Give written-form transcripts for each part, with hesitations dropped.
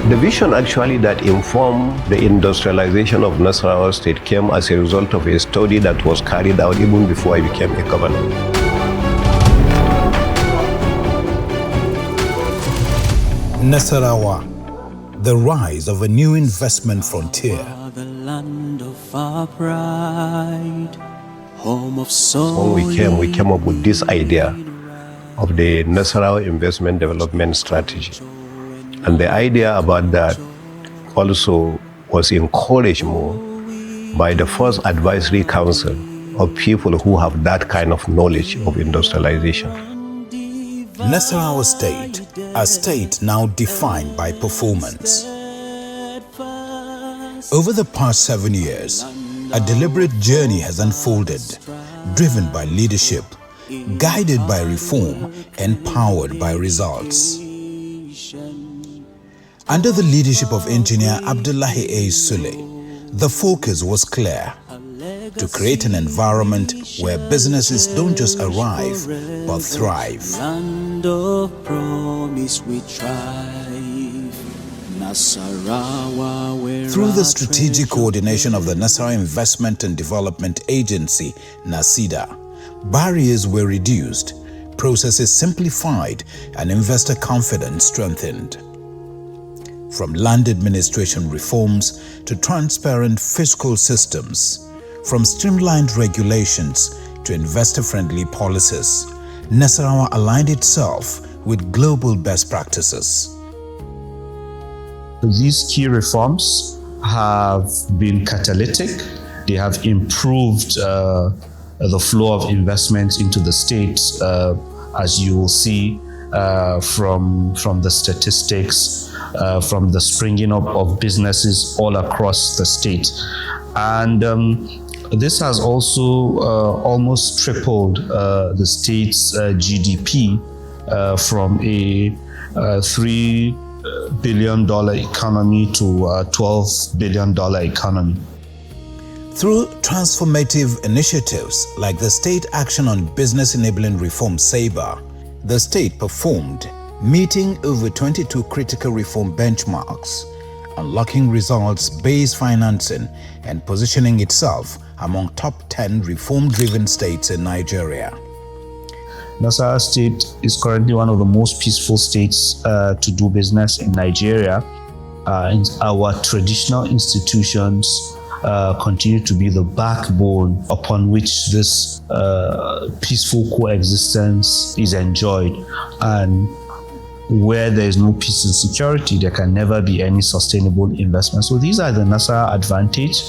The vision actually that informed the industrialization of Nasarawa state came as a result of a study that was carried out even before I became a governor. Nasarawa, the rise of a new investment frontier. The land of our pride, home of soul. When we came up with this idea of the Nasarawa Investment Development Strategy. And the idea about that also was encouraged more by the first advisory council of people who have that kind of knowledge of industrialization. Nasarawa State, a state now defined by performance. Over the past 7 years, a deliberate journey has unfolded, driven by leadership, guided by reform, and powered by results. Under the leadership of engineer Abdullahi A. Sule, the focus was clear: to create an environment where businesses don't just arrive, but thrive. Land of promise we thrive. Nasarawa, where Through the strategic coordination of the Nasarawa Investment and Development Agency, NASIDA, barriers were reduced, processes simplified, and investor confidence strengthened. From land administration reforms to transparent fiscal systems, from streamlined regulations to investor-friendly policies, Nasarawa aligned itself with global best practices. These key reforms have been catalytic. They have improved the flow of investments into the state, as you will see from the statistics, from the springing up of businesses all across the state. And this has also almost tripled the state's GDP from a $3 billion economy to a $12 billion economy. Through transformative initiatives like the State Action on Business Enabling Reform SABR, the state performed, meeting over 22 critical reform benchmarks, unlocking results-based financing and positioning itself among top 10 reform-driven states in Nigeria. Nasarawa State is currently one of the most peaceful states to do business in Nigeria. Our traditional institutions continue to be the backbone upon which this peaceful coexistence is enjoyed. And where there is no peace and security, there can never be any sustainable investment. So these are the Nasarawa advantage,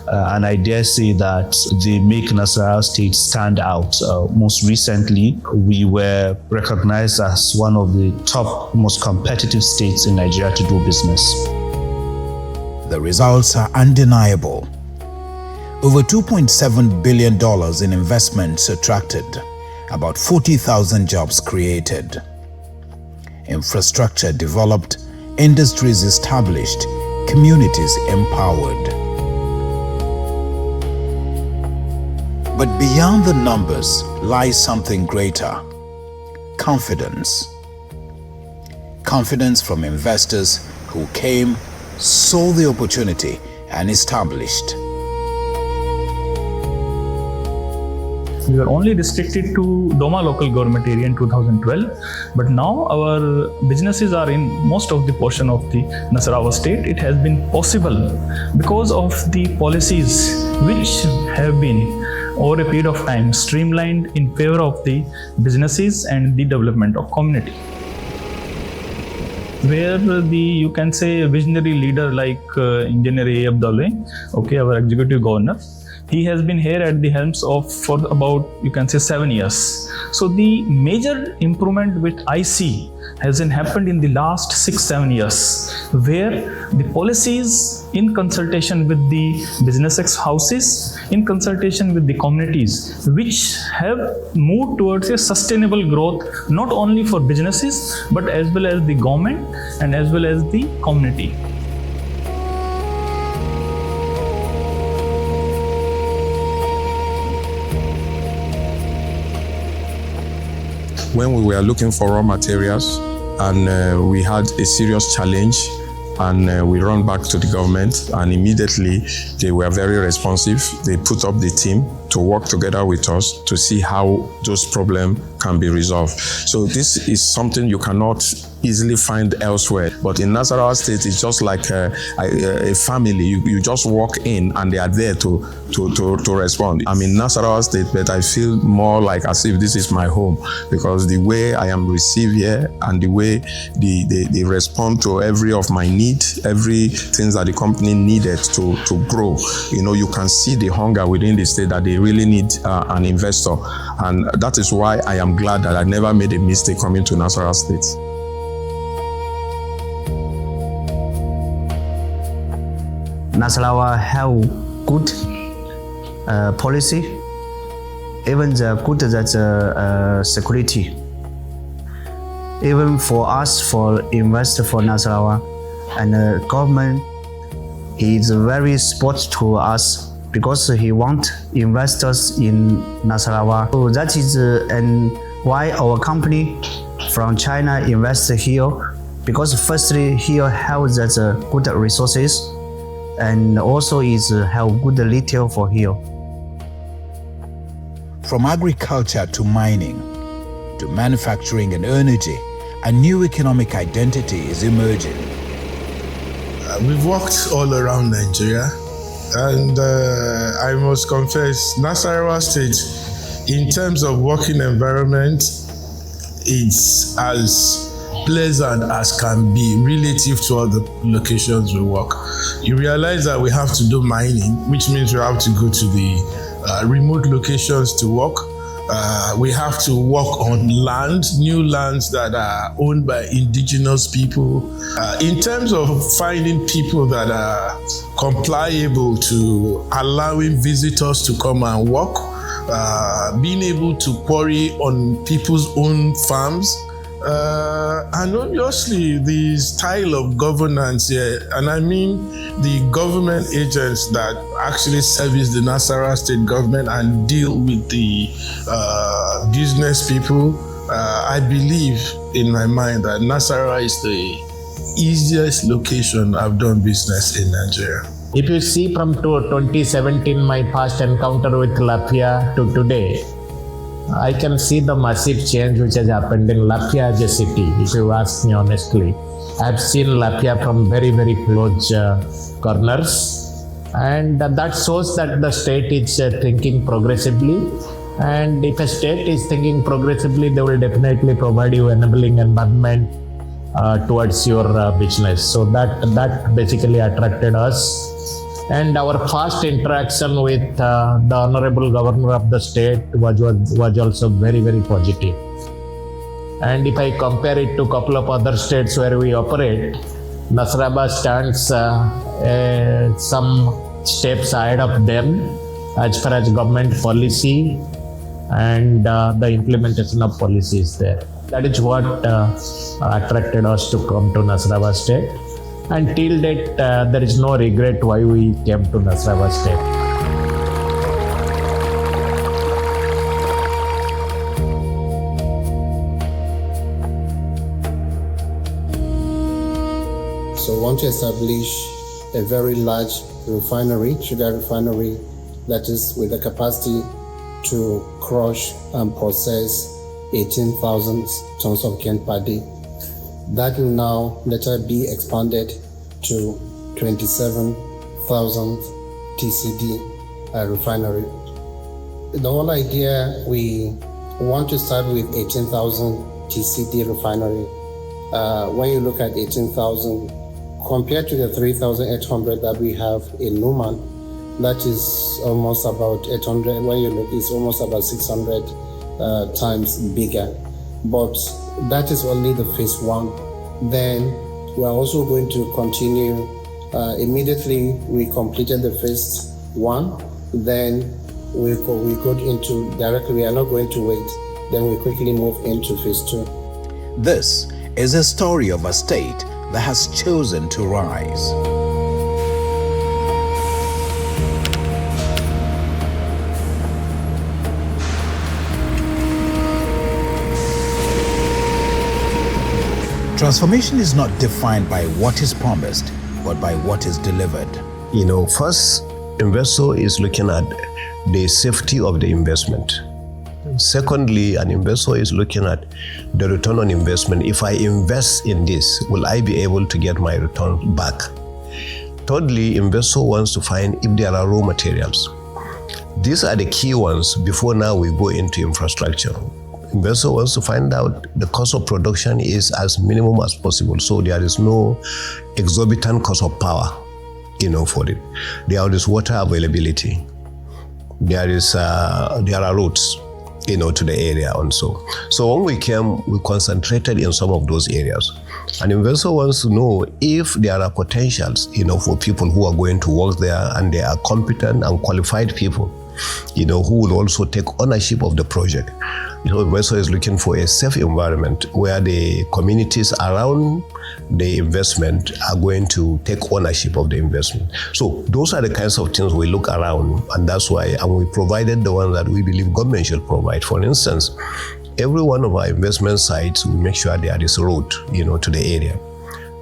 and I dare say that they make Nasarawa State stand out. Most recently, we were recognized as one of the top most competitive states in Nigeria to do business. The results are undeniable. Over $2.7 billion in investments attracted, about 40,000 jobs created. Infrastructure developed, industries established, communities empowered. But beyond the numbers lies something greater: confidence. Confidence from investors who came, saw the opportunity, and established. We were only restricted to Doma local government area in 2012, but now our businesses are in most of the portion of the Nasarawa state. It has been possible because of the policies which have been over a period of time streamlined in favor of the businesses and the development of community. Where you can say a visionary leader like Engineer A. Abdullahi, our executive governor, he has been here at the helms for about, you can say, 7 years. So the major improvement which I see has happened in the last 6-7 years, where the policies in consultation with the business houses, in consultation with the communities, which have moved towards a sustainable growth, not only for businesses, but as well as the government and as well as the community. When we were looking for raw materials and we had a serious challenge And we run back to the government, and immediately they were very responsive. They put up the team to work together with us to see how those problems can be resolved. So this is something you cannot easily find elsewhere. But in Nasarawa State, it's just like a family. You just walk in and they are there to respond. I'm in Nasarawa State, but I feel more like as if this is my home, because the way I am received here and the way they respond to every of my needs, every things that the company needed to grow. You can see the hunger within the state that they really need an investor. And that is why I am glad that I never made a mistake coming to Nasarawa State. Nasarawa have good policy, even the good that security. Even for us, for investor for Nasarawa, and the government, he is very support to us because he want investors in Nasarawa. So that is and why our company from China invest here, because firstly here have that good resources, and also is have good retail for here. From agriculture to mining, to manufacturing and energy, a new economic identity is emerging. We've walked all around Nigeria, and I must confess, Nasarawa State, in terms of working environment, it's as pleasant as can be relative to other locations we work. You realize that we have to do mining, which means we have to go to the remote locations to work. We have to work on new lands that are owned by indigenous people. In terms of finding people that are compliable to allowing visitors to come and work, being able to quarry on people's own farms, and obviously the style of governance here, and I mean the government agents that actually service the Nasarawa state government and deal with the business people. I believe in my mind that Nasarawa is the easiest location I've done business in Nigeria. If you see from 2017, my past encounter with Lafia to today, I can see the massive change which has happened in Lafia as a city, if you ask me honestly. I've seen Lafia from very, very close corners, and that shows that the state is thinking progressively. And if a state is thinking progressively, they will definitely provide you enabling environment towards your business. So that basically attracted us. And our first interaction with the Honorable Governor of the state was also very, very positive. And if I compare it to a couple of other states where we operate, Nasarawa stands some steps ahead of them as far as government policy and the implementation of policies there. That is what attracted us to come to Nasarawa state. And till date, there is no regret why we came to Nasarawa state. So we want to establish a very large refinery, sugar refinery, that is with the capacity to crush and process 18,000 tons of cane per day. That will now later be expanded to 27,000 TCD refinery. The whole idea, we want to start with 18,000 TCD refinery. When you look at 18,000, compared to the 3,800 that we have in Numan, that is almost about 800. When you look, it's almost about 600 times bigger. But that is only the phase one. Then we are also going to continue. Immediately we completed the phase one, then we go into directly. We are not going to wait. Then we quickly move into phase two. This is a story of a state that has chosen to rise. Transformation is not defined by what is promised, but by what is delivered. First, investor is looking at the safety of the investment. Secondly, an investor is looking at the return on investment. If I invest in this, will I be able to get my return back? Thirdly, investor wants to find if there are raw materials. These are the key ones before now we go into infrastructure. Investor wants to find out the cost of production is as minimum as possible, so there is no exorbitant cost of power, for it. There is water availability. There are roads, to the area also. So when we came, we concentrated in some of those areas. An investor wants to know if there are potentials, for people who are going to work there, and they are competent and qualified people, who will also take ownership of the project. Investor is looking for a safe environment where the communities around the investment are going to take ownership of the investment. So those are the kinds of things we look around, and that's why we provided the ones that we believe government should provide. For instance, every one of our investment sites, we make sure there is road, to the area.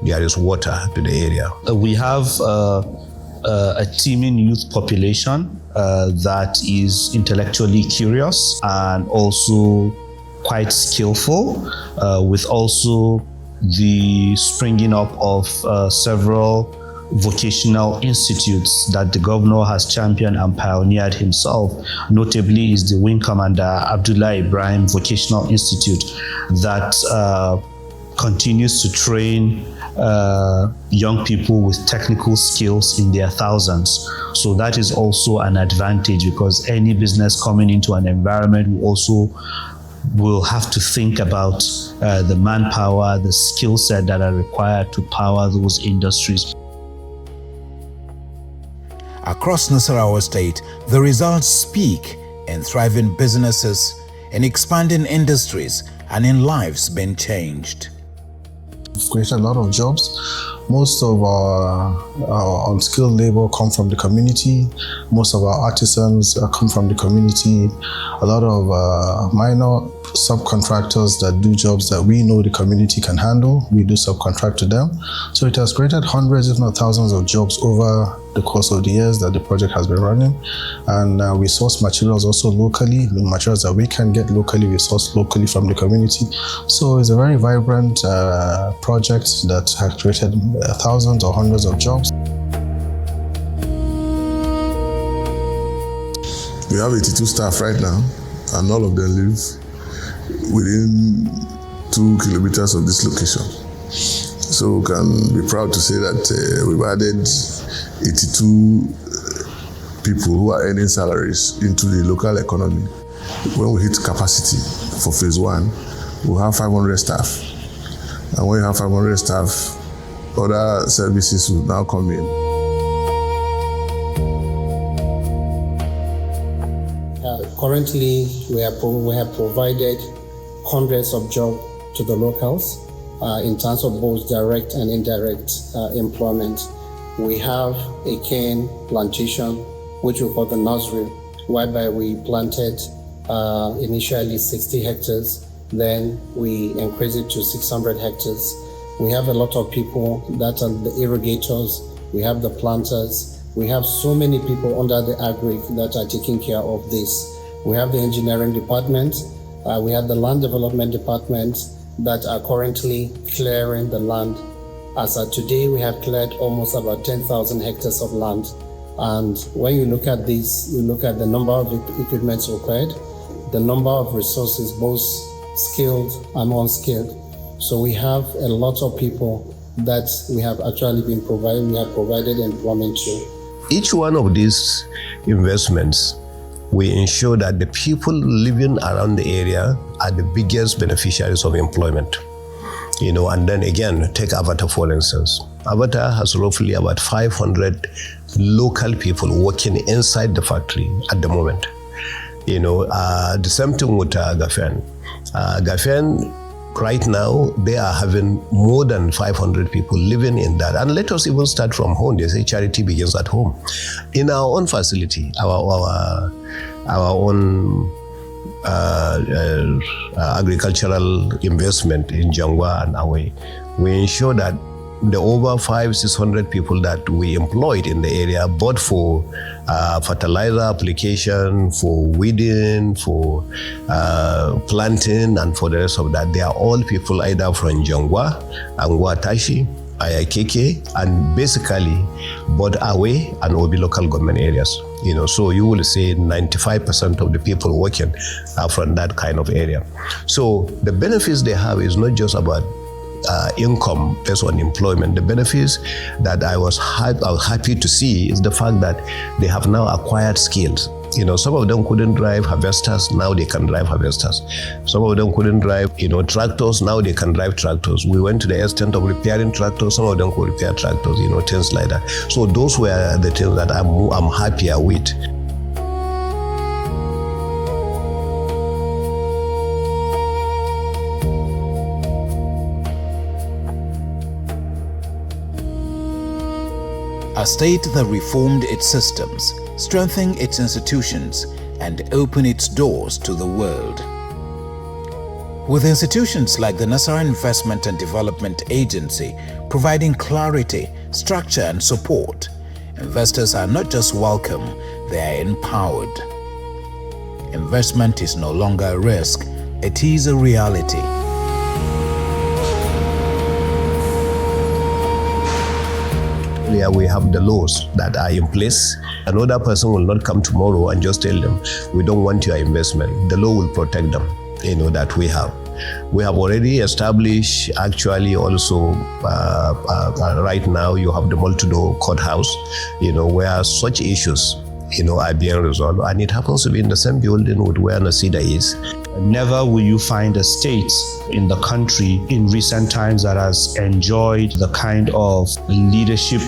There is water to the area. We have a teeming youth population that is intellectually curious and also quite skillful, with also the springing up of several vocational institutes that the governor has championed and pioneered himself. Notably is the Wing Commander Abdullah Ibrahim Vocational Institute that continues to train young people with technical skills in their thousands. So that is also an advantage, because any business coming into an environment will have to think about the manpower, the skill set that are required to power those industries. Across Nasarawa State, the results speak in thriving businesses, in expanding industries, and in lives being changed. We've created a lot of jobs. Most of our unskilled labor come from the community. Most of our artisans come from the community. A lot of minor subcontractors that do jobs that we know the community can handle, we do subcontract to them. So it has created hundreds, if not thousands, of jobs over the course of the years that the project has been running. And we source materials also locally. The materials that we can get locally, we source locally from the community. So it's a very vibrant project that has created thousands or hundreds of jobs. We have 82 staff right now, and all of them live within 2 kilometers of this location. So we can be proud to say that we've added 82 people who are earning salaries into the local economy. When we hit capacity for phase 1, we'll have 500 staff. And when you have 500 staff, other services will now come in. Currently, we have provided hundreds of jobs to the locals in terms of both direct and indirect employment. We have a cane plantation, which we call the nursery, whereby we planted initially 60 hectares, then we increased it to 600 hectares. We have a lot of people that are the irrigators, we have the planters, we have so many people under the agri that are taking care of this. We have the engineering department, we have the land development department that are currently clearing the land. As of today, we have cleared almost about 10,000 hectares of land. And when you look at this, you look at the number of equipments required, the number of resources, both skilled and unskilled. So we have a lot of people that we have actually provided employment to. Each one of these investments, we ensure that the people living around the area are the biggest beneficiaries of employment. And then again, take Avatar for instance. Avatar has roughly about 500 local people working inside the factory at the moment. The same thing with Gafen. Gafen, right now, they are having more than 500 people living in that. And let us even start from home. They say charity begins at home. In our own facility, our own agricultural investment in Jangwa and Away, we ensure that the over 500-600 people that we employed in the area, both for fertilizer application, for weeding, for planting, and for the rest of that, they are all people either from Jangwa, Angwa Tashi, Ayakeke, and basically both Awe and Obi local government areas. So you will say 95% of the people working are from that kind of area. So the benefits they have is not just about income based on employment. The benefits that I was happy to see is the fact that they have now acquired skills. Some of them couldn't drive harvesters, now they can drive harvesters. Some of them couldn't drive, tractors, now they can drive tractors. We went to the extent of repairing tractors, some of them could repair tractors, things like that. So those were the things that I'm happier with. A state that reformed its systems, strengthened its institutions, and opened its doors to the world. With institutions like the Nasarawa Investment and Development Agency providing clarity, structure, and support, investors are not just welcome, they are empowered. Investment is no longer a risk, it is a reality. We have the laws that are in place. Another person will not come tomorrow and just tell them, we don't want your investment. The law will protect them, that we have. We have already established, actually also right now you have the multi-door courthouse, where such issues, are being resolved. And it happens to be in the same building with where Nasida is. Never will you find a state in the country in recent times that has enjoyed the kind of leadership,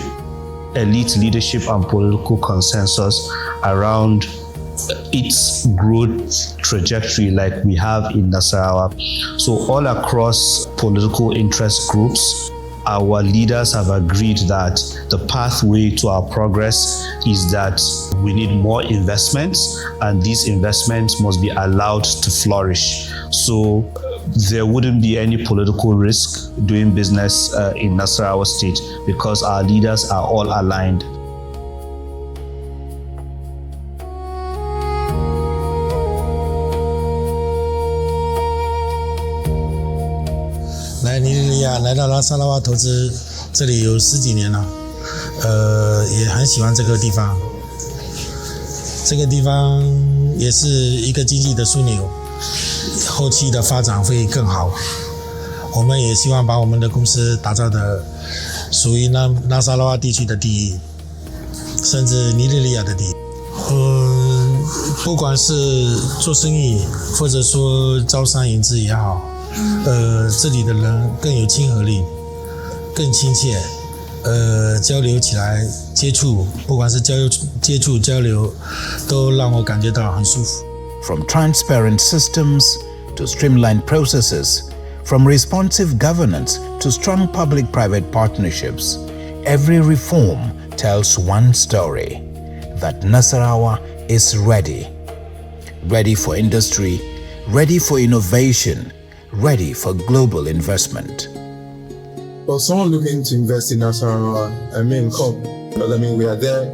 elite leadership and political consensus around its growth trajectory like we have in Nasarawa. So all across political interest groups, our leaders have agreed that the pathway to our progress is that we need more investments, and these investments must be allowed to flourish. So there wouldn't be any political risk doing business in Nasarawa State because our leaders are all aligned.来到拉萨拉瓦投资，这里有10几年了，也很喜欢这个地方。这个地方也是一个经济的枢纽，后期的发展会更好。我们也希望把我们的公司打造的属于拉萨拉瓦地区的第一，甚至尼日利亚的第一。不管是做生意，或者说招商引资也好。这里的人更有亲和力，更亲切，交流起来接触，不管是接触交流，都让我感觉到很舒服。From transparent systems to streamlined processes, from responsive governance to strong public-private partnerships, every reform tells one story: that Nasarawa is ready for industry, ready for innovation, ready for global investment. For someone looking to invest in Nasarawa, come. But we are there,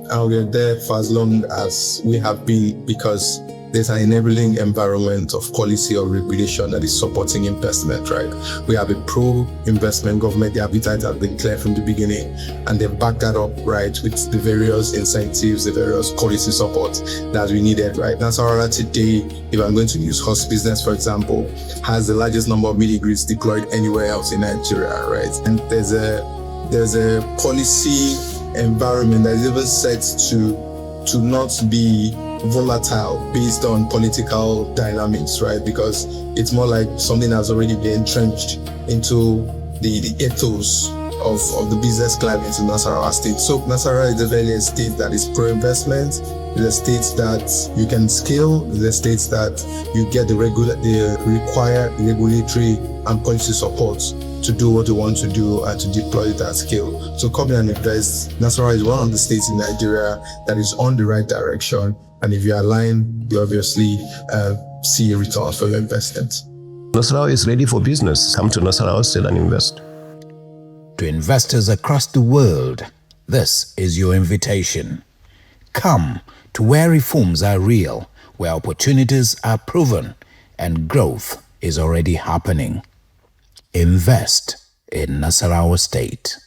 and we are there for as long as we have been, because there's an enabling environment of policy or regulation that is supporting investment, right? We have a pro-investment government. The appetite has been clear from the beginning, and they've backed that up, right, with the various incentives, the various policy support that we needed, right? Nasarawa today, if I'm going to use horse business, for example, has the largest number of mini-grids deployed anywhere else in Nigeria, right? And there's a policy environment that is even set to not be volatile based on political dynamics, right? Because it's more like something that's already been entrenched into the ethos of the business climate in Nasarawa State. So Nasarawa is a state that is pro-investment. It's a state that you can scale. It's a state that you get the required regulatory and policy support to do what you want to do and to deploy it at scale. So come and invest. Nasarawa is one of the states in Nigeria that is on the right direction. And if you align, you obviously see a return for your investment. Nasarawa is ready for business. Come to Nasarawa State and invest. To investors across the world, this is your invitation. Come to where reforms are real, where opportunities are proven, and growth is already happening. Invest in Nasarawa State.